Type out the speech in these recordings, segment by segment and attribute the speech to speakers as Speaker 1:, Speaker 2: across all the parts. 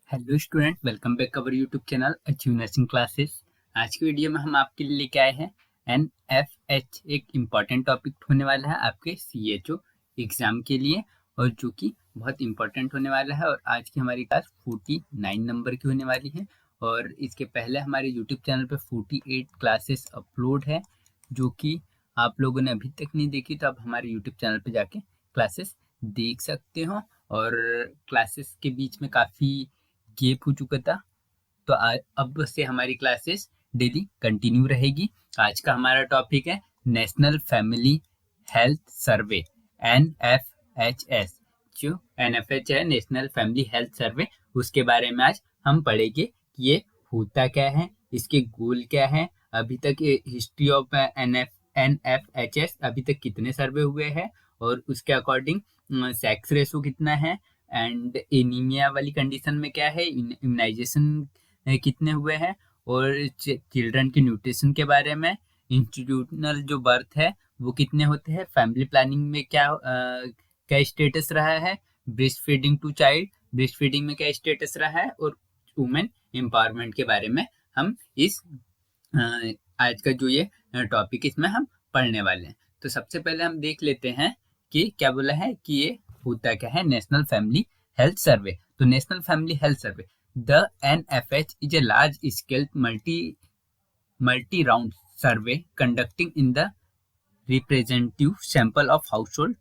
Speaker 1: Hello student, welcome back our YouTube channel achieve nursing classes. आज की video में हम आपके लिए लेके आए हैं NFH। एक इम्पॉर्टेंट टॉपिक होने वाला है आपके CHO एग्जाम के लिए, और जो कि बहुत इम्पॉर्टेंट होने वाला है। और आज की हमारी क्लास 49 नंबर की होने वाली है, और इसके पहले हमारे यूट्यूब चैनल पे 48 क्लासेस अपलोड है, जो कि आप लोगों ने अभी तक नहीं देखी तो आप हमारे यूट्यूब चैनल पे जाके क्लासेस देख सकते हो। और क्लासेस के बीच में काफ़ी गैप हो चुका था, तो अब से हमारी क्लासेस डेली कंटिन्यू रहेगी। आज का हमारा टॉपिक है नेशनल फैमिली हेल्थ सर्वे, NFHS। जो NFH है, नेशनल फैमिली हेल्थ सर्वे, उसके बारे में आज हम पढ़ेंगे कि ये होता क्या है, इसके गोल क्या है, अभी तक हिस्ट्री ऑफ NFHS अभी तक कितने सर्वे हुए हैं, और उसके अकॉर्डिंग सेक्स रेशो कितना है, एंड एनीमिया वाली कंडीशन में क्या है, इम्यूनाइजेशन कितने हुए हैं, और चिल्ड्रन के न्यूट्रिशन के बारे में, इंस्टीट्यूशनल जो बर्थ है वो कितने होते हैं, फैमिली प्लानिंग में क्या स्टेटस रहा है, breastfeeding to child, breastfeeding में क्या स्टेटस रहा है, और वुमेन एम्पावरमेंट के बारे में हम इस आज का जो ये टॉपिक इसमें हम पढ़ने वाले हैं। तो सबसे पहले हम देख लेते हैं कि क्या बोला है कि ये होता क्या है नेशनल फैमिली हेल्थ सर्वे। तो national family health survey, the NFH is a large scale multi round survey conducting in the representative sample of household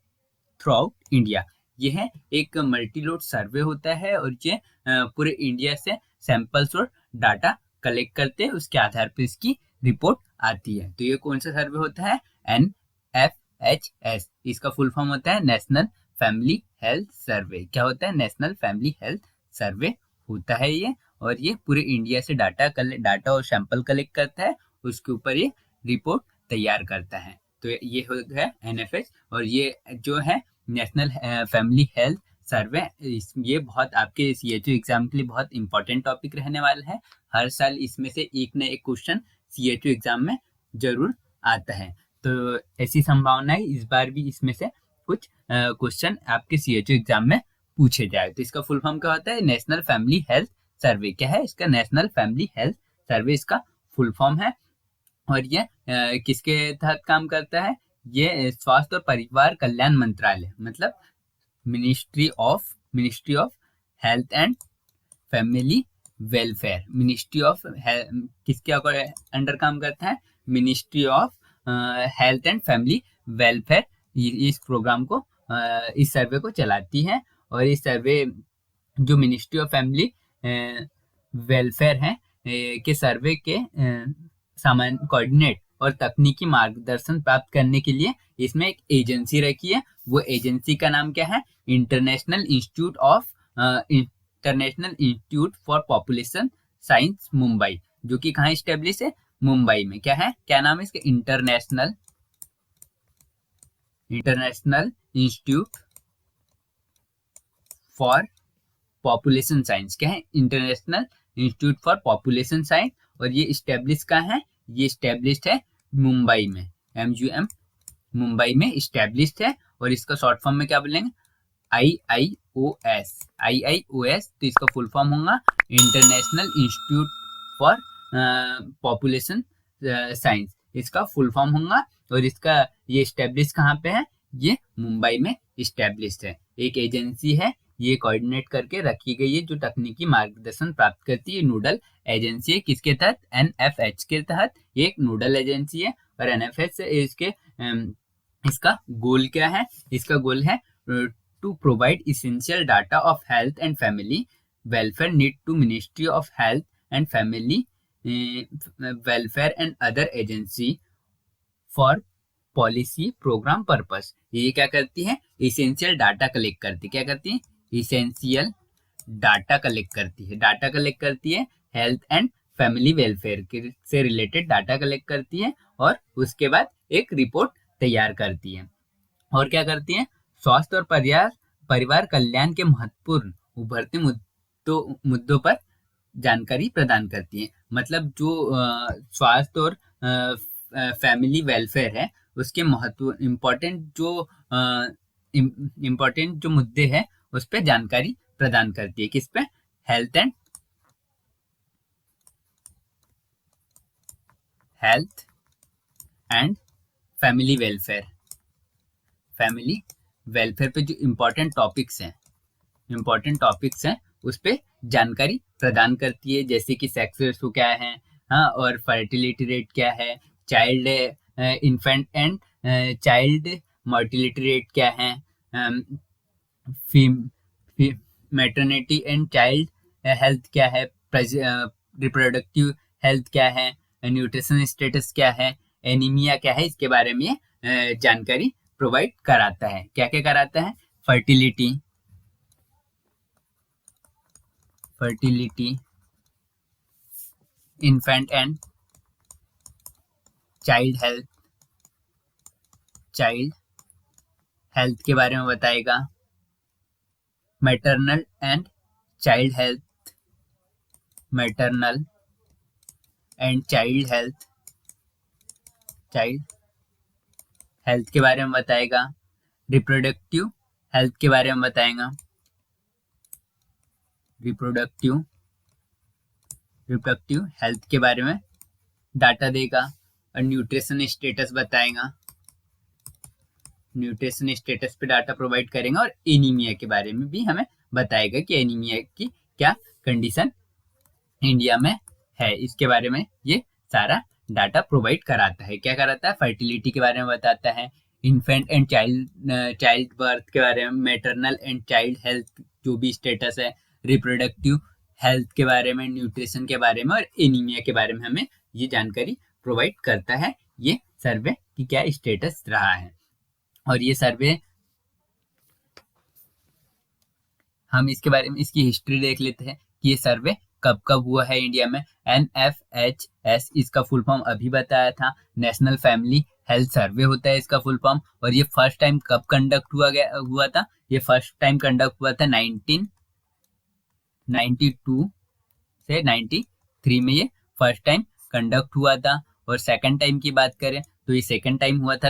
Speaker 1: throughout India. ये है एक मल्टी लोड सर्वे होता है, और ये पूरे इंडिया से सैंपल्स और डाटा कलेक्ट करते हैं, उसके आधार पर इसकी रिपोर्ट आती है। तो ये कौन सा सर्वे होता है, NFHS। इसका फुल फॉर्म होता है नेशनल फैमिली हेल्थ सर्वे। क्या होता है, नेशनल फैमिली हेल्थ सर्वे होता है ये, और ये पूरे इंडिया से डाटा और सैंपल कलेक्ट करता है, उसके ऊपर ये रिपोर्ट तैयार करता है। तो ये हो गया NFH। और ये जो है नेशनल फैमिली हेल्थ सर्वे, ये बहुत आपके CHO एग्जाम के लिए बहुत इंपॉर्टेंट टॉपिक रहने वाला है। हर साल इसमें से एक न एक क्वेश्चन CHO एग्जाम में जरूर आता है, तो ऐसी संभावना है इस बार भी इसमें से कुछ क्वेश्चन आपके CHO एग्जाम में पूछे जाए। तो इसका फुल फॉर्म क्या होता है, नेशनल फैमिली हेल्थ सर्वे। क्या है इसका, नेशनल फैमिली हेल्थ सर्वे इसका फुल फॉर्म है। और ये किसके तहत काम करता है, ये स्वास्थ्य और परिवार कल्याण मंत्रालय, मतलब ministry of health and family welfare, ministry of किसके अंडर काम करता है, ministry of health and family welfare इस प्रोग्राम को, इस सर्वे को चलाती है। और इस सर्वे जो मिनिस्ट्री ऑफ फैमिली वेलफेयर है के सर्वे के सामान्य कोऑर्डिनेट और तकनीकी मार्गदर्शन प्राप्त करने के लिए इसमें एक एजेंसी रखी है। वो एजेंसी का नाम क्या है, international institute for population science Mumbai, जो कि कहाँ स्टेब्लिश है, मुंबई में। क्या है, क्या नाम है इसका, international institute for population science. क्या है, international institute for population science. और ये स्टेब्लिश कहाँ है, ये स्टेब्लिश्ड है मुंबई में, MGM मुंबई में स्टेब्लिश्ड है। और इसका शॉर्ट फॉर्म में क्या बोलेंगे, IIOS। तो इसका फुल फॉर्म होगा international institute for population science, इसका फुल फॉर्म होगा। और इसका ये स्टेब्लिश कहाँ पे है, ये मुंबई में स्टेब्लिश्ड है। एक एजेंसी है, ये कोऑर्डिनेट करके रखी गई है, जो तकनीकी मार्गदर्शन प्राप्त करती है। नोडल एजेंसी है किसके तहत, NFH के तहत, ये एक नोडल एजेंसी है। और NFH इसके इसका गोल क्या है, इसका गोल है to provide essential data of health and family welfare need to ministry of health and family welfare and other agency for policy program purpose. ये क्या करती है, इसेंशियल डाटा कलेक्ट करती है। क्या करती है, इसेंशियल डाटा कलेक्ट करती है, डाटा कलेक्ट करती है हेल्थ एंड फैमिली वेलफेयर से रिलेटेड डाटा कलेक्ट करती है, और उसके बाद एक रिपोर्ट तैयार करती है। और क्या करती है, स्वास्थ्य और परिवार कल्याण के महत्वपूर्ण उभरते मुद्दों पर जानकारी प्रदान करती है। मतलब जो स्वास्थ्य और फैमिली वेलफेयर है, उसके महत्व इम्पोर्टेंट जो मुद्दे हैं उस पर जानकारी प्रदान करती है। किस पे, हेल्थ एंड फैमिली वेलफेयर पे जो इम्पोर्टेंट टॉपिक्स हैं उस पे जानकारी प्रदान करती है, जैसे कि सेक्स रेशो क्या है, हाँ, और फर्टिलिटी रेट क्या है, child infant and child mortality rate क्या है, मैटरनिटी एंड चाइल्ड हेल्थ क्या है, रिप्रोडक्टिव हेल्थ क्या है, न्यूट्रिशन स्टेटस क्या है, एनीमिया क्या है, इसके बारे में जानकारी प्रोवाइड कराता है। क्या क्या कराता है? Fertility, infant and child health के बारे में बताएगा, मैटरनल एंड चाइल्ड हेल्थ के बारे में बताएगा, रिप्रोडक्टिव हेल्थ के बारे में बताएगा, रिप्रोडक्टिव हेल्थ के बारे में डाटा देगा, और न्यूट्रिशन स्टेटस बताएगा, न्यूट्रिशन स्टेटस पे डाटा प्रोवाइड करेंगे, और एनीमिया के बारे में भी हमें बताएगा कि एनीमिया की क्या कंडीशन इंडिया में है, इसके बारे में ये सारा डाटा प्रोवाइड कराता है। क्या कराता है? फर्टिलिटी के बारे में बताता है, इन्फेंट एंड चाइल्ड बर्थ के बारे में, मैटरनल एंड चाइल्ड हेल्थ जो भी स्टेटस है, रिप्रोडक्टिव हेल्थ के बारे में, न्यूट्रिशन के बारे में, और एनीमिया के बारे में हमें ये जानकारी प्रोवाइड करता है ये सर्वे की क्या स्टेटस रहा है। और ये सर्वे हम इसके बारे में इसकी हिस्ट्री देख लेते हैं कि ये सर्वे कब कब हुआ है इंडिया में। NFHS इसका फुल फॉर्म अभी बताया था, नेशनल फैमिली हेल्थ सर्वे होता है इसका फुल फॉर्म। और ये फर्स्ट टाइम कब कंडक्ट हुआ था? ये फर्स्ट टाइम कंडक्ट हुआ था 1992 से 93 में, ये फर्स्ट टाइम कंडक्ट हुआ था। और सेकंड टाइम की बात करें तो ये सेकंड टाइम हुआ था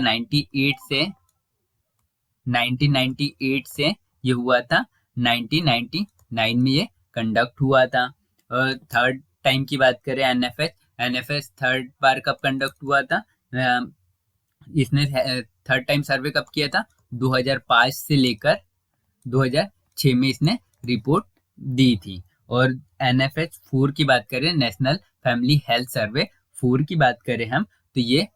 Speaker 1: 1998 से ये हुआ था 1999 में ये कंडक्ट हुआ था। और थर्ड टाइम की बात करें एनएफएस थर्ड बार कब कंडक्ट हुआ था? इसने थर्ड टाइम सर्वे कब किया था? 2005 से लेकर 2006 में इसने रिपोर्ट दी थी। और एनएफएस 4 की बात करें, नेशनल फैमिली हेल्थ सर्वे 4 की बात करें हम, तो ये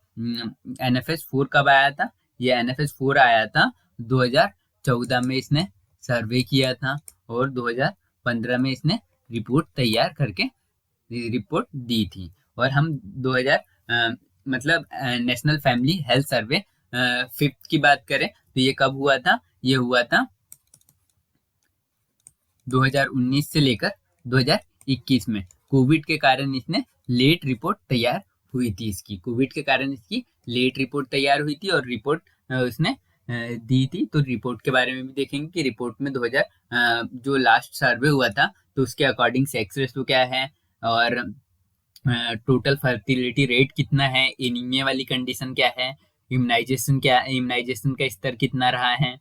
Speaker 1: एनएफएस 4 कब आया था? ये एनएफएस 4 आया था 2014 में इसने सर्वे किया था, और 2015 में इसने रिपोर्ट तैयार करके रिपोर्ट दी थी। और हम 2000 मतलब नेशनल फैमिली हेल्थ सर्वे 5th की बात करें तो ये कब हुआ था? ये हुआ था 2019 से लेकर 2021 में। कोविड के कारण इसने लेट रिपोर्ट तैयार हुई थी इसकी, कोविड के कारण इसकी लेट रिपोर्ट तैयार हुई थी, और रिपोर्ट उसने दी थी। तो रिपोर्ट के बारे में भी देखेंगे कि रिपोर्ट में 2000 जो लास्ट सर्वे हुआ था तो उसके अकॉर्डिंग सेक्स रेशो क्या है, और टोटल फर्टिलिटी रेट कितना है, एनीमिया वाली कंडीशन क्या है, इम्यूनाइजेशन का स्तर कितना रहा है,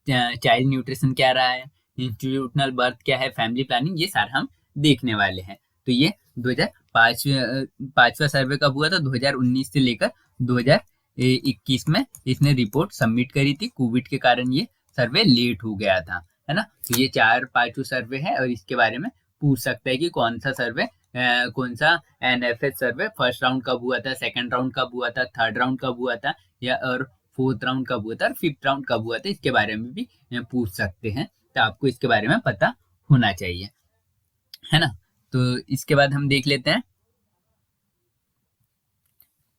Speaker 1: चाइल्ड न्यूट्रिशन क्या रहा है, इंस्टीट्यूशनल बर्थ क्या है, फैमिली प्लानिंग, ये सारा हम देखने वाले हैं। तो ये 2005वां सर्वे कब हुआ था? 2019 से लेकर 2021 में इसने रिपोर्ट सबमिट करी थी। कोविड के कारण ये सर्वे लेट हो गया था, है ना। तो ये 4-5 सर्वे है, और इसके बारे में पूछ सकता है कि कौन सा एनएफएस सर्वे फर्स्ट राउंड कब हुआ था, सेकंड राउंड कब हुआ था, थर्ड राउंड कब हुआ था, या और फोर्थ राउंड कब हुआ था, और फिफ्थ राउंड कब हुआ था, इसके बारे में भी पूछ सकते हैं। तो आपको इसके बारे में पता होना चाहिए, है ना। तो इसके बाद हम देख लेते हैं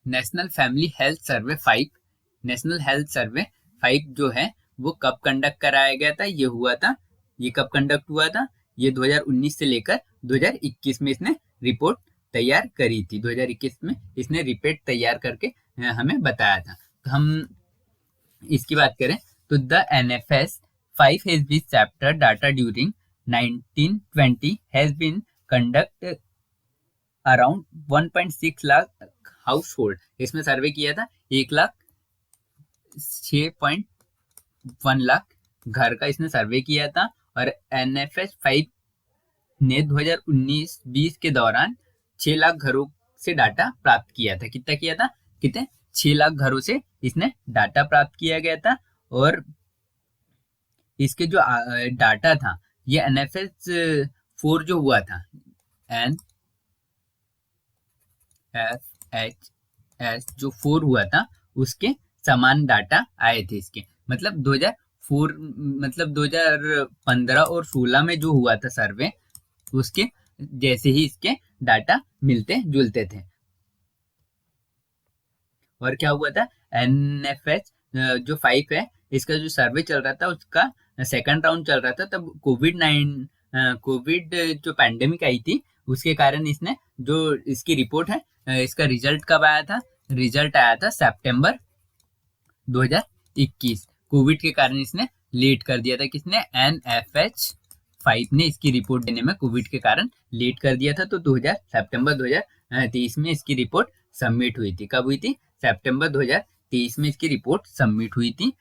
Speaker 1: नेशनल फैमिली हेल्थ सर्वे 5। नेशनल हेल्थ सर्वे 5 जो है वो कब कंडक्ट कराया गया था? ये कब कंडक्ट हुआ था? ये 2019 से लेकर 2021 में इसने रिपोर्ट तैयार करी थी। 2021 में इसने रिपोर्ट तैयार करके हमें बताया था। तो हम इसकी बात करें तो the NFS 5 has been chapter data during 1920 has been conduct around 1.6 lakh house hold. इसमें सर्वे किया था 1,06.1 लाख घर का इसने सर्वे किया था। और NFS 5 ने 2019-20 के दौरान 6 लाख घरों से डाटा प्राप्त किया था। कितना किया था? कितने? 6 लाख घरों से इसने डाटा प्राप्त किया गया था। और इसके जो डाटा था, ये एनएफएस 4 जो हुआ था, एनएफएस जो 4 हुआ था, उसके समान डाटा आए थे इसके। मतलब 2004, मतलब 2015 और 16 में जो हुआ था सर्वे, उसके जैसे ही इसके डाटा मिलते जुलते थे। और क्या हुआ था? एनएफएस जो 5 है, इसका जो सर्वे चल रहा था, उसका सेकंड राउंड चल रहा था, तब कोविड जो पैंडेमिक आई थी, उसके कारण इसने जो इसकी रिपोर्ट है, इसका रिजल्ट कब आया था? रिजल्ट आया था सितंबर 2021। कोविड के कारण इसने लेट कर दिया था। किसने? एनएफएच 5 ने इसकी रिपोर्ट देने में कोविड के कारण लेट कर दिया था। तो सितंबर 2023 में इसकी रिपोर्ट सबमिट हुई थी। कब हुई थी? सितंबर 2023 में इसकी रिपोर्ट सबमिट हुई थी।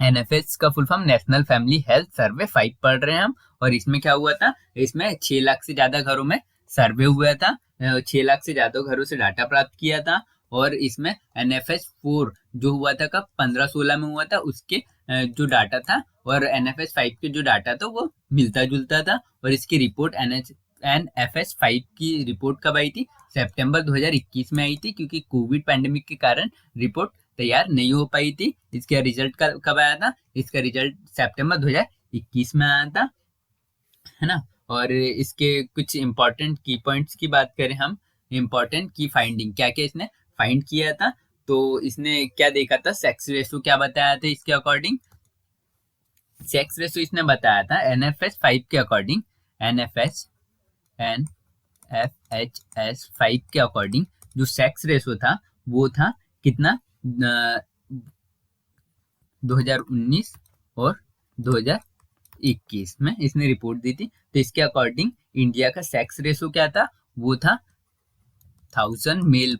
Speaker 1: एनएफएस का full form national family health सर्वे 5 पढ़ रहे हैं हम। और इसमें क्या हुआ था? इसमें 6 लाख से ज्यादा घरों में सर्वे हुआ था, 6 लाख से ज्यादा घरों से डाटा प्राप्त किया था। और इसमें एनएफएस 4 जो हुआ था कब? 15-16 में हुआ था, उसके जो डाटा था और एनएफएस 5 के जो डाटा था वो मिलता जुलता था। और इसकी रिपोर्ट एनएफएस 5 की रिपोर्ट कब आई थी? सितंबर 2021 में आई थी, क्योंकि कोविड पैंडेमिक के कारण रिपोर्ट तैयार नहीं हो पाई थी। इसका रिजल्ट कब आया था? इसका रिजल्ट सितंबर 2021 में आया था, है ना। और इसके कुछ इंपॉर्टेंट की पॉइंट्स की बात करें हम, इंपॉर्टेंट की फाइंडिंग, क्या क्या इसने फाइंड किया था? तो इसने क्या देखा था? सेक्स रेशो क्या बताया था इसके अकॉर्डिंग? सेक्स रेशो इसने बताया था एनएफएस 5 के अकॉर्डिंग, एनएफएच 5 के अकॉर्डिंग जो सेक्स रेशो था वो था कितना? 2019 और 2021 में इसने रिपोर्ट दी थी। तो इसके अकॉर्डिंग इंडिया का सेक्स रेशो क्या था? वो था 1000 मेल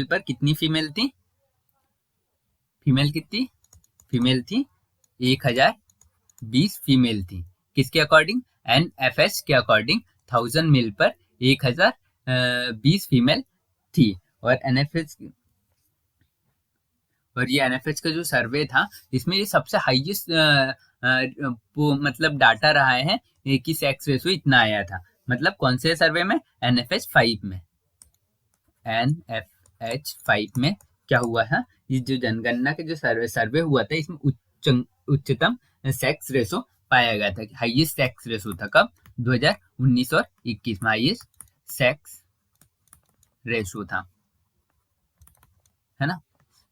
Speaker 1: पर कितनी फीमेल थी? फीमेल कितनी? फीमेल थी 1020 फीमेल थी। किसके अकॉर्डिंग? एनएफएस के अकॉर्डिंग 1000 मेल पर 1020 फीमेल थी। और ये एनएफएस का जो सर्वे था, इसमें ये सबसे हाईएस्ट मतलब डाटा रहा है कि सेक्स रेशो इतना आया था। मतलब कौन से सर्वे में? एनएफएस 5 में। एनएफएच 5 में क्या हुआ है? ये जो जनगणना के जो सर्वे हुआ था, इसमें उच्चतम सेक्स रेशो पाया गया था। हाईएस्ट सेक्स रेशो था कब? 2019 और 21 में हाईएस्ट सेक्स रेशो था, है ना।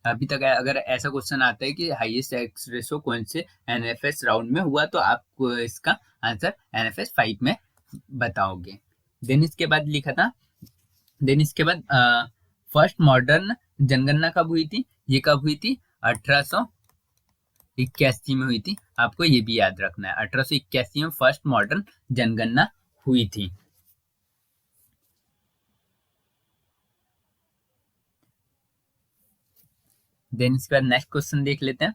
Speaker 1: अभी तक अगर ऐसा क्वेश्चन आता है कि हाईएस्ट सेक्स रेशो कौन से एनएफएस राउंड में हुआ, तो आप इसका आंसर एनएफएस 5 में बताओगे। देन इसके बाद लिखा था, देन इसके बाद फर्स्ट मॉडर्न जनगणना कब हुई थी? ये कब हुई थी? 1881 में हुई थी। आपको ये भी याद रखना है, 1881 में फर्स्ट मॉडर्न जनगणना हुई थी। देन इसके बाद नेक्स्ट क्वेश्चन देख लेते हैं।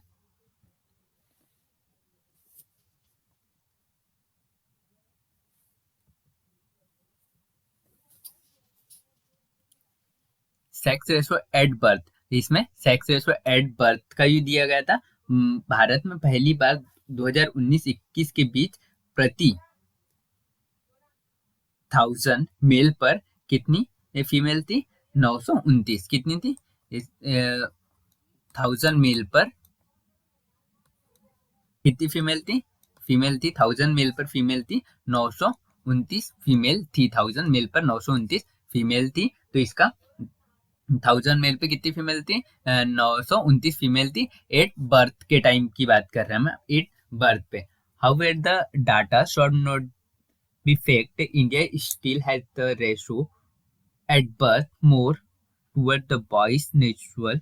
Speaker 1: सेक्स रेशो एट बर्थ, इसमें सेक्स रेशो एट बर्थ का ही दिया गया था। भारत में पहली बार 2019-21 के बीच प्रति 1000 मेल पर कितनी फीमेल थी? 929। कितनी थी? 1000 मेल पर कितनी फीमेल थी? फीमेल थी 1000 मेल पर फीमेल थी 929 फीमेल थी। 1000 मेल पर 929 फीमेल थी। तो इसका 1000 मेल पे कितनी फीमेल थी? 929 फीमेल थी। एट बर्थ के टाइम की बात कर रहे हैं हम, एट बर्थ पे। However the data should not be fact, India still has the ratio at birth more toward the boys natural.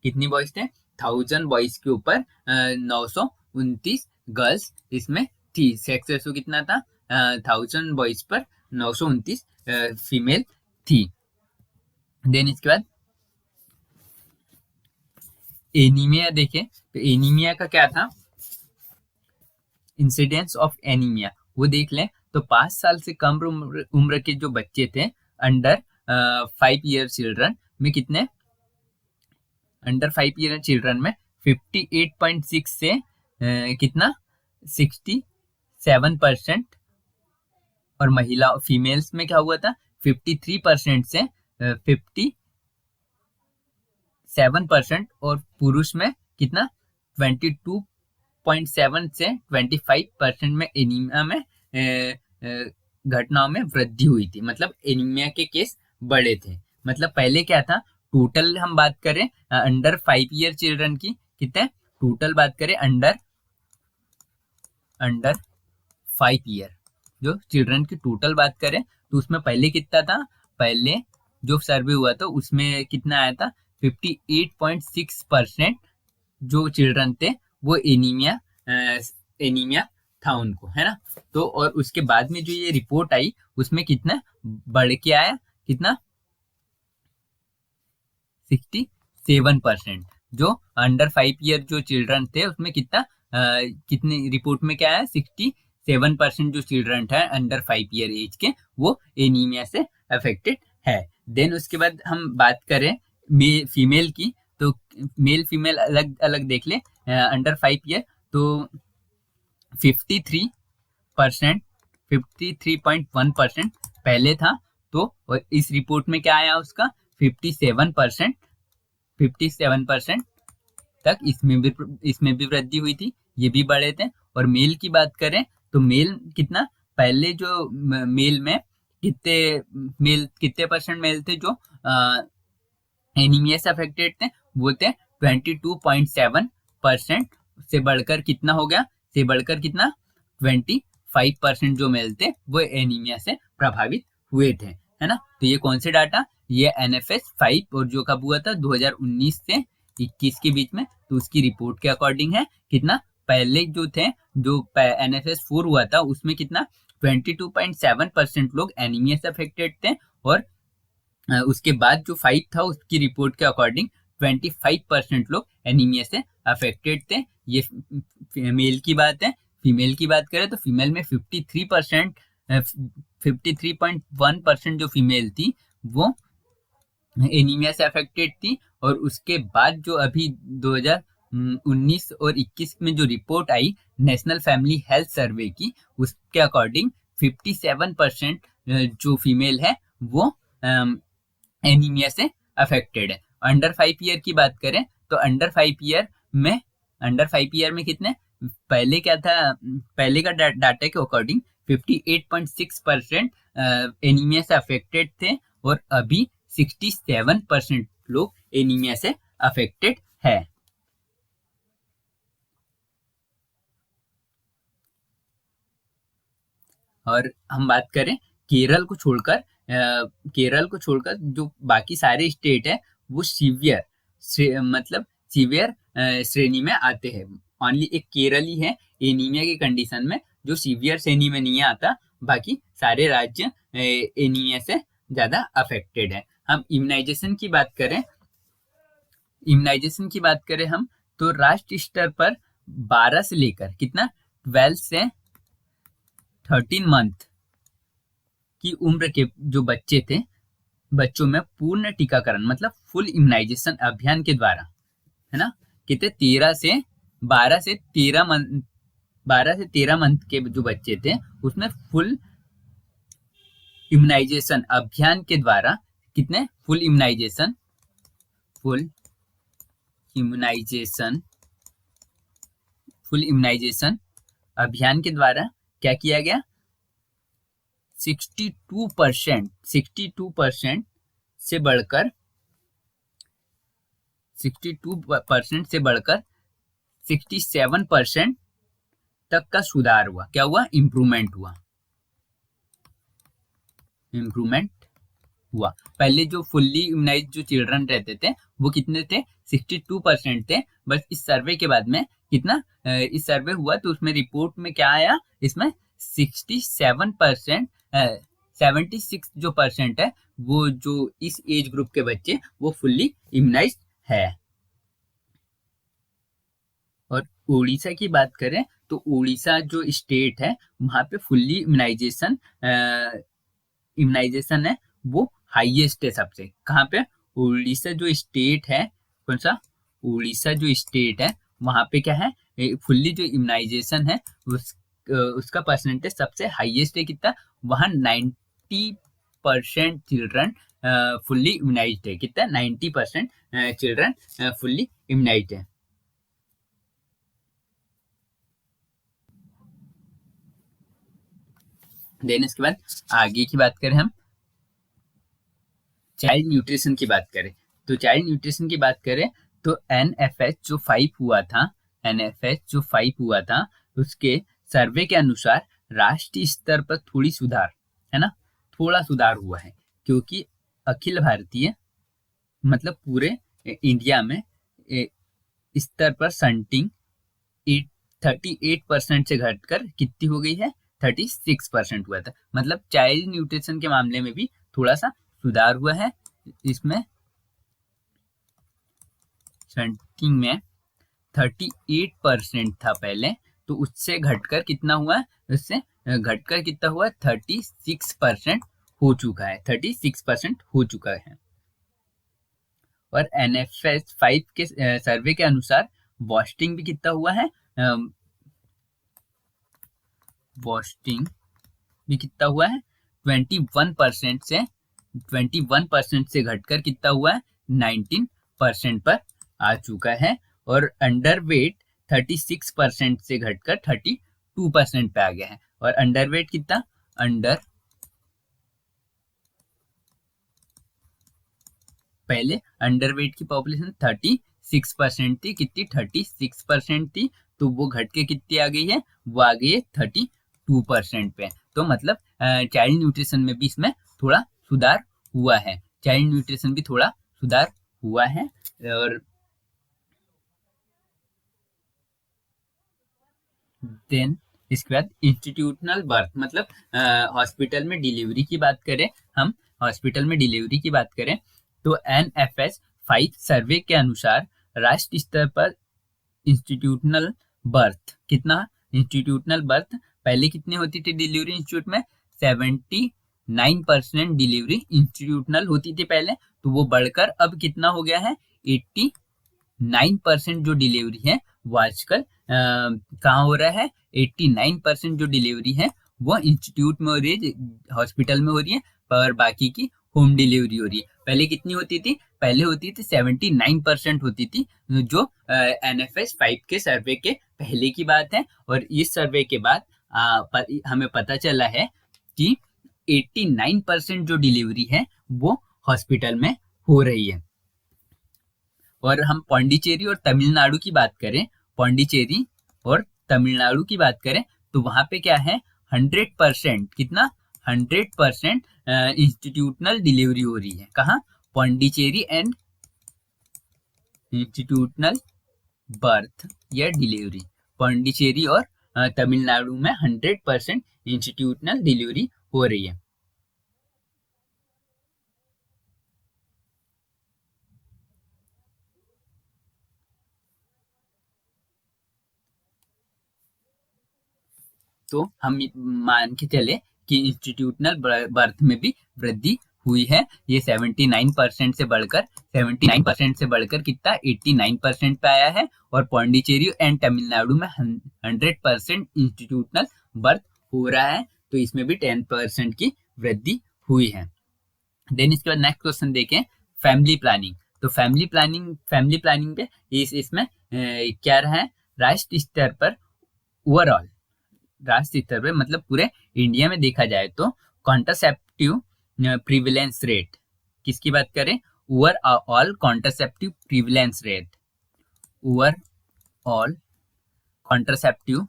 Speaker 1: कितनी बॉयज थे? 1000 बॉयज के ऊपर 929 गर्ल्स इसमें थी। सेक्स रेशो कितना था? 1000 बॉयज पर 929 फीमेल थी। देन इसके बाद एनीमिया देखें, तो एनीमिया का क्या था? इंसिडेंस ऑफ एनीमिया वो देख लें। तो 5 साल से कम उम्र के जो बच्चे थे अंडर 5 ईयर चिल्ड्रन में कितने, अंडर 5 ईयर चिल्ड्रन में 58.6 से कितना 67%, और महिला फीमेल्स में क्या हुआ था 53% से 57%, और पुरुष में कितना 22.7 से 25% में एनीमिया में घटनाओं में वृद्धि हुई थी। मतलब एनीमिया के केस बढ़े थे। मतलब पहले क्या था, टोटल हम बात करें अंडर 5 ईयर चिल्ड्रन की, कितने टोटल बात करें अंडर 5 ईयर जो चिल्ड्रन की टोटल बात करें तो उसमें पहले कितना था, पहले जो सर्वे हुआ था उसमें कितना आया था 58.6% जो चिल्ड्रन थे वो एनीमिया था उनको, है ना। तो और उसके बाद में जो ये रिपोर्ट आई उसमें कितना बढ़ के आया, कितना 67%, जो अंडर 5 ईयर जो चिल्ड्रन थे उसमें कितना कितने रिपोर्ट में क्या आया 67% जो चिल्ड्रन है अंडर 5 ईयर एज के वो एनीमिया से अफेक्टेड है। देन उसके बाद हम बात करें फीमेल की, तो मेल फीमेल अलग अलग देख ले। अंडर 5 ईयर तो 53.1% पहले था, तो और इस रिपोर्ट में क्या आया उसका 57% तक इसमें भी वृद्धि हुई थी, ये भी बढ़े थे। और मेल की बात करें तो मेल कितना, पहले जो मेल में कितने परसेंट मेल थे जो एनीमिया से अफेक्टेड थे, वो थे 22.7% से बढ़कर कितना हो गया, से बढ़कर कितना 25% जो मेल थे वो एनीमिया से प्रभावित हुए थे, है ना। तो ये कौन से डाटा, ये NFS 5 और जो कब हुआ था 2019 से 21 के बीच में, तो उसकी रिपोर्ट के अकॉर्डिंग है। कितना पहले जो थे जो NFS 4 हुआ था उसमें कितना 22.7% लोग एनीमिया से अफेक्टेड थे, और उसके बाद जो 5 था उसकी रिपोर्ट के अकॉर्डिंग 25% लोग एनीमिया से अफेक्टेड थे। ये मेल की बात है। फीमेल की बात करें तो फीमेल में 53.1% जो फीमेल थी वो एनीमिया से अफेक्टेड थी, और उसके बाद जो अभी 2019 और 21 में जो रिपोर्ट आई नेशनल फैमिली हेल्थ सर्वे की, उसके अकॉर्डिंग 57% जो फीमेल है वो एनीमिया से अफेक्टेड है। अंडर 5 ईयर की बात करें तो अंडर 5 ईयर में कितने, पहले क्या था, पहले का डाटा के अकॉर्डिंग 58.6% एनीमिया से अफेक्टेड थे, और अभी 67% लोग एनीमिया से अफेक्टेड है। और हम बात करें केरल को छोड़कर जो बाकी सारे स्टेट है वो मतलब सीवियर श्रेणी में आते हैं। ओनली एक केरल ही है एनीमिया की कंडीशन में जो सीवियर श्रेणी में नहीं आता, बाकी सारे राज्य एनीमिया से ज्यादा अफेक्टेड है। हम इम्यूनाइजेशन की बात करें हम तो राष्ट्रीय स्तर पर 12 से लेकर कितना 12 से 13 मंथ की उम्र के जो बच्चे थे, बच्चों में पूर्ण टीकाकरण मतलब फुल इम्यूनाइजेशन अभियान के द्वारा, है ना, कितने 12 से 13 मंथ के जो बच्चे थे उसमें फुल इम्यूनाइजेशन अभियान के द्वारा कितने फुल इम्यूनाइजेशन अभियान के द्वारा क्या किया गया 62% से बढ़कर 67% तक का सुधार हुआ। क्या हुआ, इम्प्रूवमेंट हुआ। पहले जो फुल्ली इम्यूनाइज जो चिल्ड्रन रहते थे वो कितने थे 62% थे। बस इस सर्वे के बाद में कितना इस सर्वे हुआ तो उसमें रिपोर्ट में क्या आया, इसमें 67% 76 जो परसेंट है वो जो इस एज ग्रुप के बच्चे वो फुल्ली इम्यूनाइज है। और उड़ीसा की बात करें तो उड़ीसा जो स्टेट है वहां पे फुल्ली इम्यूनाइजेशन है वो हाईएस्ट है सबसे। कहाँ पे? उड़ीसा जो स्टेट है, कौन सा? उड़ीसा जो स्टेट है वहां पे क्या है, फुल्ली जो इम्यूनाइजेशन है उसका परसेंटेज सबसे हाईएस्ट है। कितना? वहाँ 90% चिल्ड्रन फुल्ली इम्यूनाइज्ड है। कितना? 90% चिल्ड्रन फुल्ली इम्यूनाइज्ड है। देन इसके बाद आगे की बात करें हम, चाइल्ड न्यूट्रिशन की बात करें, तो चाइल्ड न्यूट्रिशन की बात करें तो एनएफएच जो 5 हुआ था, एनएफएच जो 5 हुआ था उसके सर्वे के अनुसार राष्ट्रीय स्तर पर थोड़ी सुधार है ना, थोड़ा सुधार हुआ है। क्योंकि अखिल भारतीय मतलब पूरे इंडिया में स्तर पर स्टंटिंग 38% से घटकर कितनी हो गई है? 36% हुआ था। मतलब चाइल्ड न्यूट्रिशन के मामले में भी थोड़ा सा सुधार हुआ है। इसमें स्टंटिंग में 38% था पहले, तो उससे घटकर कितना हुआ? उससे घटकर कितना हुआ? 36% हो चुका है, 36% हो चुका है। और एनएफएस 5 के सर्वे के अनुसार वॉस्टिंग भी कितना हुआ है? वॉस्टिंग भी कितना हुआ है? 21% से घटकर कितना हुआ है? 19% पर आ चुका है। और अंडर वेट 36% से घटकर 32% पे आ गया है। और अंडर वेट कितना? पहले अंडर वेट की पॉपुलेशन 36% थी। कितनी? 36% थी। तो वो घट के कितनी आ गई है? वो आ गई है 32% पे। तो मतलब चाइल्ड न्यूट्रिशन में भी इसमें थोड़ा सुधार हुआ है, चाइल्ड न्यूट्रिशन भी थोड़ा सुधार हुआ है। और देन इसके बाद इंस्टीट्यूशनल बर्थ, मतलब हॉस्पिटल में डिलीवरी की बात करें, हम हॉस्पिटल में डिलीवरी की बात करें तो एनएफएस 5 सर्वे के अनुसार राष्ट्रीय स्तर पर इंस्टीट्यूशनल बर्थ कितना? इंस्टीट्यूशनल बर्थ पहले कितनी होती थी डिलीवरी इंस्टीट्यूट में? 79% डिलीवरी इंस्टीट्यूशनल होती थी पहले, तो वो बढ़कर अब कितना हो गया है? 89% जो डिलीवरी है वो आजकल कहाँ हो रहा है? 89% जो डिलीवरी है वो इंस्टीट्यूट में हो रही है, हॉस्पिटल में हो रही है, पर बाकी की होम डिलीवरी हो रही है। पहले कितनी होती थी? पहले होती थी 79% होती थी, जो एनएफएस 5 के सर्वे के पहले की बात है। और इस सर्वे के बाद हमें पता चला है कि 89% जो डिलीवरी है वो हॉस्पिटल में हो रही है। और हम पौंडीचेरी और तमिलनाडु की बात करें, पौंडीचेरी और तमिलनाडु की बात करें तो वहां पे क्या है? 100%, कितना? 100% इंस्टीट्यूशनल डिलीवरी हो रही है। कहाँ? पौंडीचेरी एंड इंस्टीट्यूशनल बर्थ या डिलीवरी, पौंडीचेरी और तमिलनाडु में 100% इंस्टीट्यूशनल डिलीवरी हो रही है। तो हम मान के चले कि इंस्टीट्यूशनल बर्थ में भी वृद्धि हुई है। ये 79% से बढ़कर 79% से बढ़कर कितना? 89% पे आया है। और पौंडीचेरी एंड तमिलनाडु में 100% इंस्टीट्यूशनल बर्थ हो रहा है, तो इसमें भी 10% की वृद्धि हुई है। देन इसके बाद नेक्स्ट क्वेश्चन देखें, फैमिली प्लानिंग। तो फैमिली प्लानिंग पे इसमें क्या रहा है? राष्ट्रीय स्तर पर ओवरऑल, राष्ट्रीय स्तर पे मतलब पूरे इंडिया में देखा जाए तो कॉन्ट्रासेप्टिव प्रिविलेंस रेट, किसकी बात करें? Overall contraceptive prevalence rate, overall contraceptive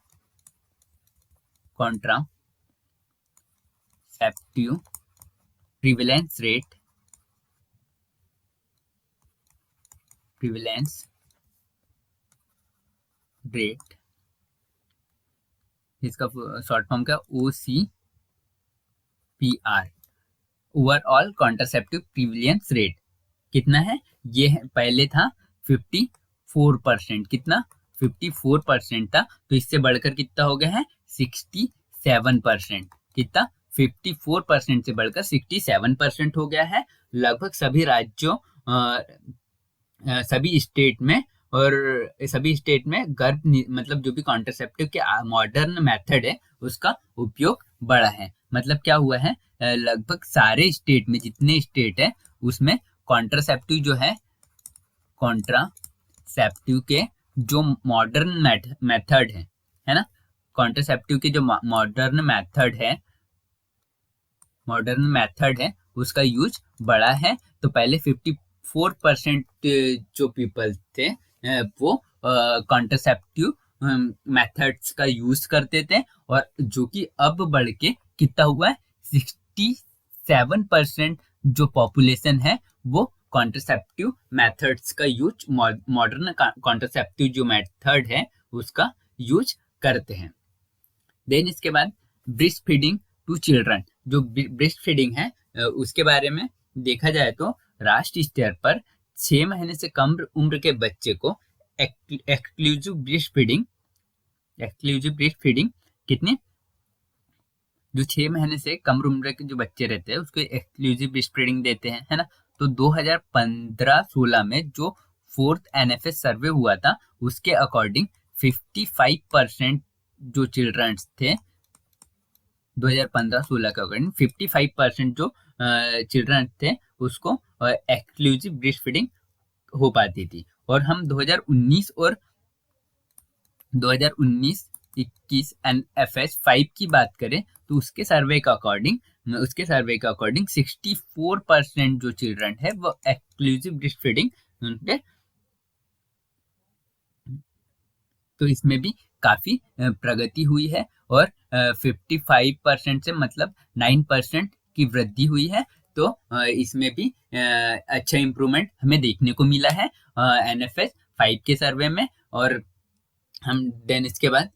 Speaker 1: prevalence rate, इसका शॉर्ट फॉर्म क्या? OCPR, overall contraceptive prevalence rate कितना है? ये है, पहले था 54%, कितना? 54% था, तो इससे बढ़कर कितना हो गया है 67%। कितना 54% से बढ़कर 67% हो गया है। लगभग सभी राज्यों सभी स्टेट में और सभी स्टेट में मतलब जो भी कॉन्ट्रासेप्टिव के मॉडर्न मेथड है उसका उपयोग बढ़ा है। मतलब क्या हुआ है, लगभग सारे स्टेट में जितने स्टेट है उसमें कॉन्ट्रासेप्टिव जो है, कॉन्ट्रासेप्टिव के जो मॉडर्न मेथड है ना, कॉन्ट्रासेप्टिव के जो मॉडर्न मेथड है उसका यूज बढ़ा है। तो पहले 54% जो पीपल थे वो कॉन्ट्रासेप्टिव मेथड्स का यूज करते थे, और जो कि अब बढ़ के कितना हुआ है 67% जो पॉपुलेशन है वो कॉन्ट्रासेप्टिव मेथड्स का यूज, मॉडर्न कॉन्ट्रासेप्टिव जो मेथड है उसका यूज करते हैं। देन इसके बाद ब्रेस्ट फीडिंग टू चिल्ड्रन, जो ब्रेस्ट फीडिंग है उसके बारे में देखा जाए तो राष्ट्रीय स्तर पर 6 महीने से कम उम्र के बच्चे को एक्सक्लूसिव ब्रेस्ट फीडिंग कितने, जो 6 महीने से कम उम्र के जो बच्चे रहते हैं उसको एक्सक्लूसिव ब्रेस्ट फीडिंग देते हैं, है ना। तो 2015-16 में जो 4th NFS सर्वे हुआ था उसके अकॉर्डिंग 55% जो चिल्ड्रंस थे 2015-16 के अकॉर्डिंग 55% जो चिल्ड्रन थे उसको एक्सक्लूसिव ब्रेस्ट फीडिंग हो पाती थी। और हम 2019-21 NFS 5 की बात करें तो उसके सर्वे के अकॉर्डिंग 64% जो चिल्ड्रन है वो एक्सक्लूसिव ब्रेस्ट फीडिंग उनके, तो इसमें भी काफी प्रगति हुई है। और 55% से मतलब 9% की वृद्धि हुई है। तो इसमें भी अच्छा इम्प्रूवमेंट हमें देखने को मिला है NFS 5 के सर्वे में। और हम देन इसके बाद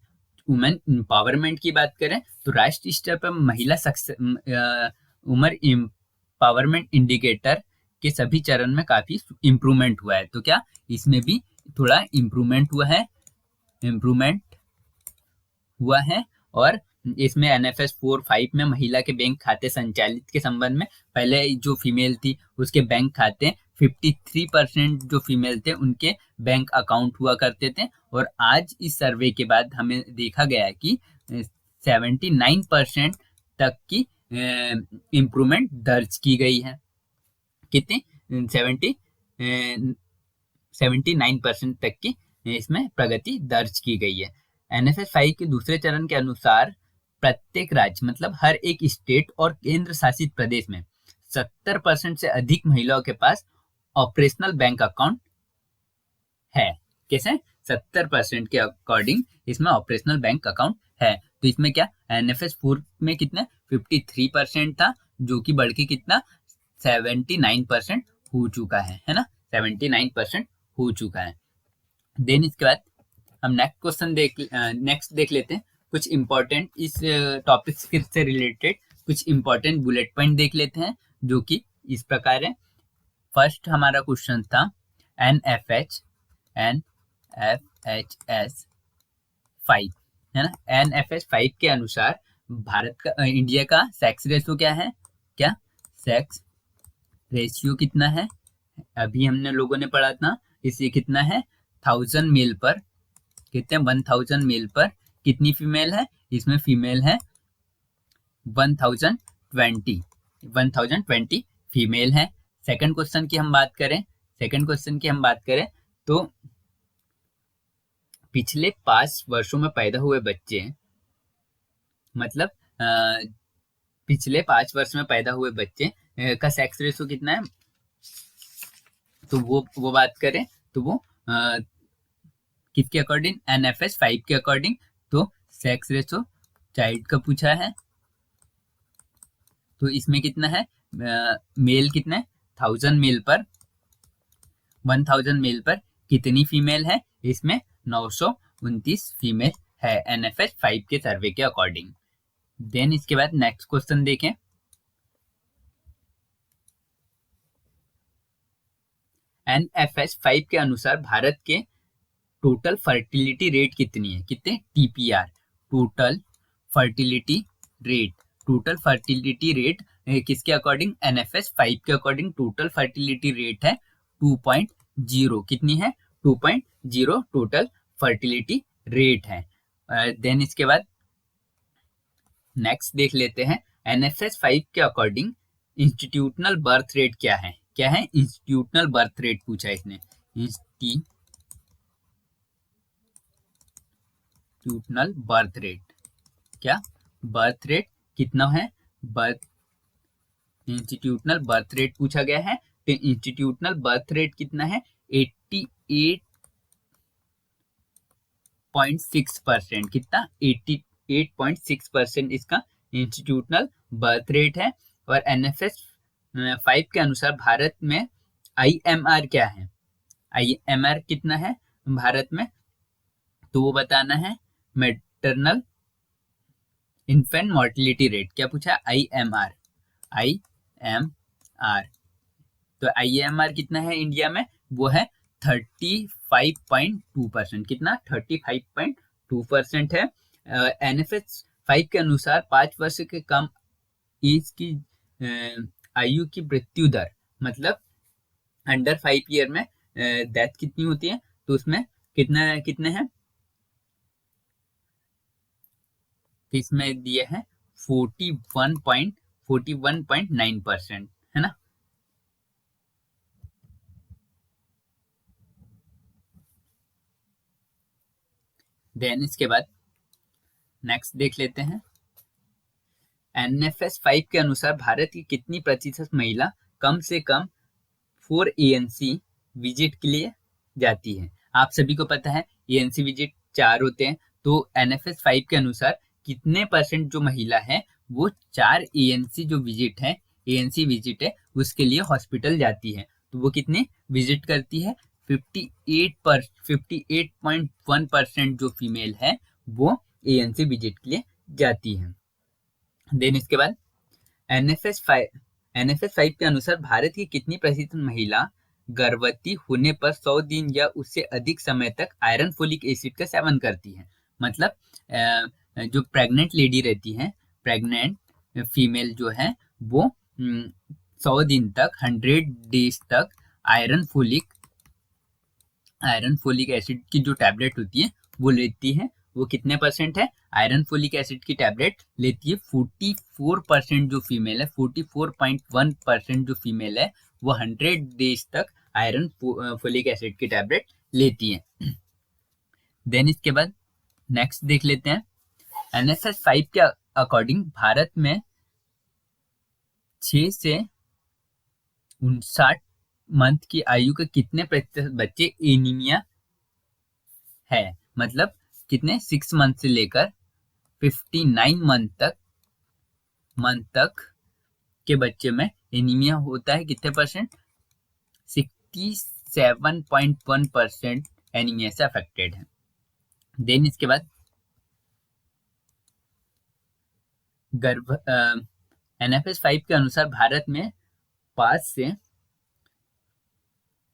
Speaker 1: वुमेन एम्पावरमेंट की बात करें तो राष्ट्रीय स्तर पर महिला उम्र एम्पावरमेंट इंडिकेटर के सभी चरण में काफी इम्प्रूवमेंट हुआ है। तो क्या इसमें भी थोड़ा इम्प्रूवमेंट हुआ है। और इसमें NFS 4-5 में महिला के बैंक खाते संचालित के संबंध में पहले जो फीमेल थी उसके बैंक खाते 53% जो फीमेल थे उनके बैंक अकाउंट हुआ करते थे, और आज इस सर्वे के बाद हमें देखा गया कि 79% तक की इम्प्रूवमेंट दर्ज की गई है। कितनी 79% तक की इसमें प्रगति दर्ज की गई है। NFS 5 के दूसरे चरण के अनुसार प्रत्येक राज्य मतलब हर एक स्टेट और केंद्र शासित प्रदेश में 70% से अधिक महिलाओं के पास ऑपरेशनल बैंक अकाउंट है। कैसे 70% के अकॉर्डिंग इसमें ऑपरेशनल बैंक अकाउंट है। तो इसमें क्या NFS 4 में कितना 53% था जो कि बढ़ के कितना 79% हो चुका है ना, 79% हो चुका है। देन इसके बाद हम नेक्स्ट देख लेते हैं कुछ इंपॉर्टेंट इस टॉपिक से रिलेटेड कुछ इंपॉर्टेंट बुलेट पॉइंट देख लेते हैं जो कि इस प्रकार है। फर्स्ट हमारा क्वेश्चन था NFHS 5 है ना। NFS 5 के अनुसार इंडिया का सेक्स रेशियो क्या है, क्या सेक्स रेशियो कितना है, अभी हमने लोगों ने पढ़ा था, इसे कितना है 1000 मेल पर, कितने 1000 मेल पर कितनी फीमेल है, इसमें फीमेल है 1020 फीमेल है। सेकंड क्वेश्चन की हम बात करें तो पिछले 5 वर्षों में पैदा हुए बच्चे मतलब पिछले 5 वर्ष में पैदा हुए बच्चे का सेक्स रेशियो कितना है, तो वो बात करें तो वो किसके अकॉर्डिंग NFS 5 के अकॉर्डिंग, तो सेक्स रेशियो चाइल्ड का पूछा है तो इसमें कितना है मेल कितना है 1000 मेल पर कितनी फीमेल है, इसमें 929 फीमेल है NFS 5 के सर्वे के अकॉर्डिंग। देन इसके बाद नेक्स्ट क्वेश्चन देखें। NFS 5 के अनुसार भारत के टोटल फर्टिलिटी रेट कितनी है, कितने TPR, total fertility rate. Total fertility rate किसके अकॉर्डिंग, एनएफएस 5 के अकॉर्डिंग टोटल फर्टिलिटी रेट है 2.0। कितनी है, 2.0 टोटल फर्टिलिटी रेट है। देन इसके बाद नेक्स्ट देख लेते हैं, एनएफएस 5 के अकॉर्डिंग इंस्टीट्यूशनल बर्थ रेट क्या है, क्या है, इंस्टीट्यूशनल बर्थ रेट पूछा इसने, इंस्टीट्यूशनल बर्थ रेट, क्या बर्थ रेट कितना है, बर्थ इंस्टीट्यूशनल बर्थ रेट पूछा गया है। तो इंस्टीट्यूशनल बर्थ रेट कितना है, 88.6%, कितना 88.6% इसका इंस्टीट्यूशनल बर्थ रेट है। और एनएफएस 5 के अनुसार भारत में आईएमआर क्या है, आईएमआर कितना है भारत में, तो वो बताना है, मैटरनल इन्फेंट मोर्टिलिटी रेट, क्या पूछा, आईएमआर, आईएमआर। तो आईएमआर कितना है इंडिया में, वो है 35.2%, कितना 35.2% है। एनएफएस 5 के अनुसार 5 वर्ष के कम एज की आयु की मृत्यु दर, मतलब अंडर 5 ईयर में डेथ कितनी होती है, तो उसमें कितने हैं, तो इसमें दिए हैं 41.9%, है ना। देन इसके बाद नेक्स्ट देख लेते हैं, एनएफएस 5 के अनुसार भारत की कितनी प्रतिशत महिला कम से कम 4 एएनसी विजिट के लिए जाती है। आप सभी को पता है एएनसी विजिट 4 होते हैं, तो एनएफएस 5 के अनुसार कितने परसेंट जो महिला है वो 4 एएनसी जो विजिट है, एएनसी विजिट है, उसके लिए हॉस्पिटल जाती है। तो वो कितने विजिट करती है, 58.1% जो फीमेल है वो एएनसी विजिट के लिए जाती है। देन इसके बाद एनएफएस 5 के अनुसार भारत की कितनी प्रतिशत महिला गर्भवती होने पर 100 दिन या उससे अधिक समय तक आयरन फोलिक एसिड का सेवन करती है। मतलब जो प्रेग्नेंट लेडी रहती है, प्रेग्नेंट फीमेल जो है वो 100 दिन तक, 100 डेज तक आयरन फोलिक एसिड की जो टैबलेट होती है वो लेती है। वो कितने परसेंट है, आयरन फोलिक एसिड की टैबलेट लेती है 44% जो फीमेल है, 44.1% जो फीमेल है वो 100 डेज तक आयरन फोलिक एसिड की टैबलेट लेती है। देन इसके बाद नेक्स्ट देख लेते हैं, एनएफएस 5 के अकॉर्डिंग भारत में 6 से 59 मंथ की आयु के कितने प्रतिशत बच्चे एनीमिया है, मतलब कितने 6 मंथ से लेकर 59 मंथ तक के बच्चे में एनीमिया होता है, कितने परसेंट, 67.1% एनीमिया से अफेक्टेड है। देन इसके बाद एनएफएस 5 के अनुसार भारत में 5 से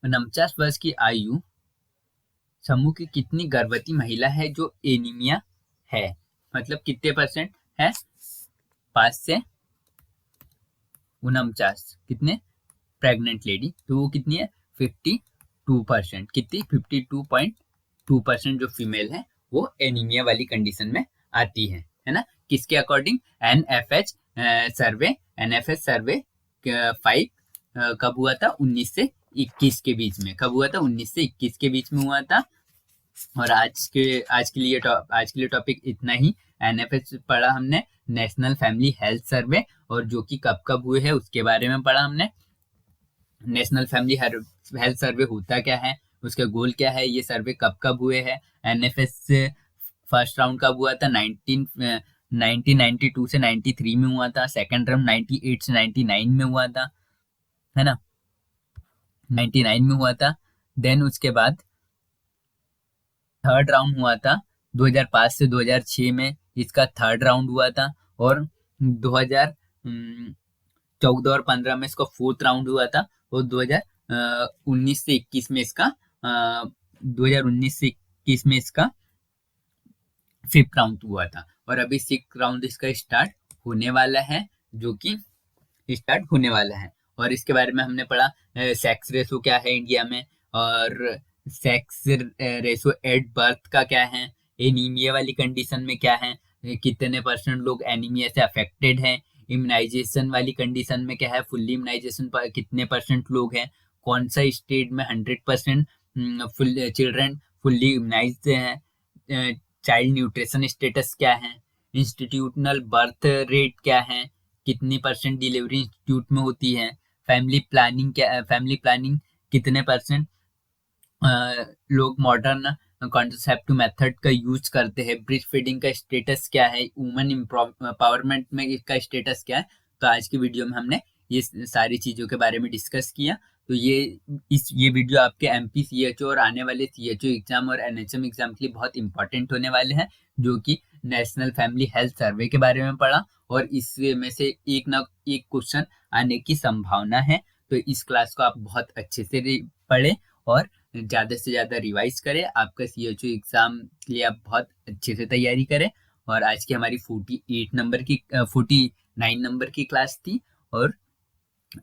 Speaker 1: 49 वर्ष की आयु समूह की कितनी गर्भवती महिला है जो एनीमिया है, मतलब कितने परसेंट है, 5 से 49 कितने प्रेग्नेंट लेडी, तो वो कितनी है 52%, कितनी 52.2% जो फीमेल है वो एनीमिया वाली कंडीशन में आती है ना। किसके अकॉर्डिंग, एनएफएस सर्वे 5 कब हुआ था, 19 से 21 के बीच में, कब हुआ था, 19 से 21 के बीच में हुआ था। और आज के लिए टॉपिक इतना ही। एनएफएस पढ़ा हमने, नेशनल फैमिली हेल्थ सर्वे, और जो कि कब हुए हैं उसके बारे में पढ़ा हमने। नेशनल फैमिली हेल्थ सर्वे होता क्या है, उसका गोल क्या है, ये सर्वे कब हुए हैं। एनएफएस फर्स्ट राउंड कब हुआ था, 1992 से 93 में हुआ था। सेकंड राउंड 98 से 99 में हुआ था, है ना, 99 में हुआ था। देन उसके बाद थर्ड राउंड हुआ था 2005 से 2006 में, इसका थर्ड राउंड हुआ था। और 2014 और 15 में इसका फोर्थ राउंड हुआ था। और 2019 से 21 में इसका 2019 से 2021 में इसका 5th राउंड हुआ था और अभी 6th राउंड इसका स्टार्ट होने वाला है, जो कि स्टार्ट होने वाला है। और इसके बारे में हमने पढ़ा सेक्स रेशो क्या है इंडिया में, और सेक्स रेशो एट बर्थ का क्या है, एनीमिया वाली कंडीशन में क्या है, कितने परसेंट लोग एनीमिया से अफेक्टेड हैं, इम्यूनाइजेशन वाली कंडीशन में क्या है, फुल्ली इम्यूनाइजेशन पर कितने परसेंट लोग हैं, कौन सा स्टेट में 100% फुल चिल्ड्रन फुल्ली इम्यूनाइज्ड हैं, चाइल्ड न्यूट्रिशन स्टेटस क्या है, इंस्टीट्यूशनल बर्थ रेट क्या है, कितनी परसेंट डिलीवरी इंस्टीट्यूट में होती है, फैमिली प्लानिंग क्या, फैमिली प्लानिंग कितने परसेंट लोग मॉडर्न कॉन्ट्रासेप्टिव मेथड का यूज करते हैं, ब्रेस्ट फीडिंग का स्टेटस क्या है, वुमेन एम्पावरमेंट में इसका स्टेटस क्या है। तो आज की वीडियो में हमने ये सारी चीज़ों के बारे में डिस्कस किया। तो ये वीडियो आपके एमपी सीएचओ और आने वाले सीएचओ एग्जाम और एनएचएम एग्जाम के लिए बहुत इंपॉर्टेंट होने वाले हैं, जो कि नेशनल फैमिली हेल्थ सर्वे के बारे में पढ़ा और इसमें से एक ना एक क्वेश्चन आने की संभावना है। तो इस क्लास को आप बहुत अच्छे से पढ़े और ज़्यादा से ज़्यादा रिवाइज करें। आपका सीएचओ एग्जाम के लिए आप बहुत अच्छे से तैयारी करें। और आज की हमारी 49 नंबर की क्लास थी और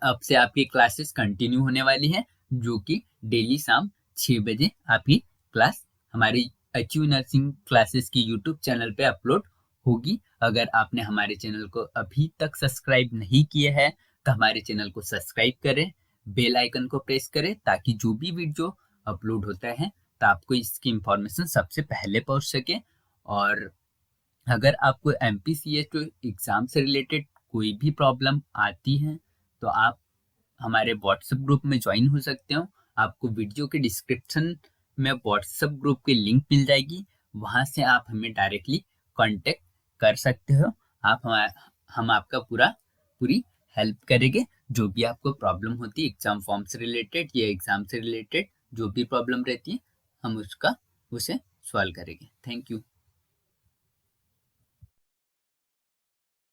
Speaker 1: अब से आपकी क्लासेस कंटिन्यू होने वाली है, जो कि डेली शाम 6 बजे आपकी क्लास हमारी अचीव नर्सिंग क्लासेस की यूट्यूब चैनल पे अपलोड होगी। अगर आपने हमारे चैनल को अभी तक सब्सक्राइब नहीं किया है तो हमारे चैनल को सब्सक्राइब करें, बेल आइकन को प्रेस करें, ताकि जो भी वीडियो अपलोड होता है तो आपको इसकी इंफॉर्मेशन सबसे पहले पहुंच सके। और अगर आपको एमपीसीएच एग्जाम से रिलेटेड कोई भी प्रॉब्लम आती है तो आप हमारे व्हाट्सएप ग्रुप में ज्वाइन हो सकते हो। आपको वीडियो के डिस्क्रिप्शन में व्हाट्सएप ग्रुप की लिंक मिल जाएगी, वहां से आप हमें डायरेक्टली कांटेक्ट कर सकते हो। हम आपका पूरी हेल्प करेंगे। जो भी आपको प्रॉब्लम होती है एग्जाम फॉर्म से रिलेटेड या एग्जाम से रिलेटेड जो भी प्रॉब्लम रहती है, हम उसे सॉल्व करेंगे। Thank you.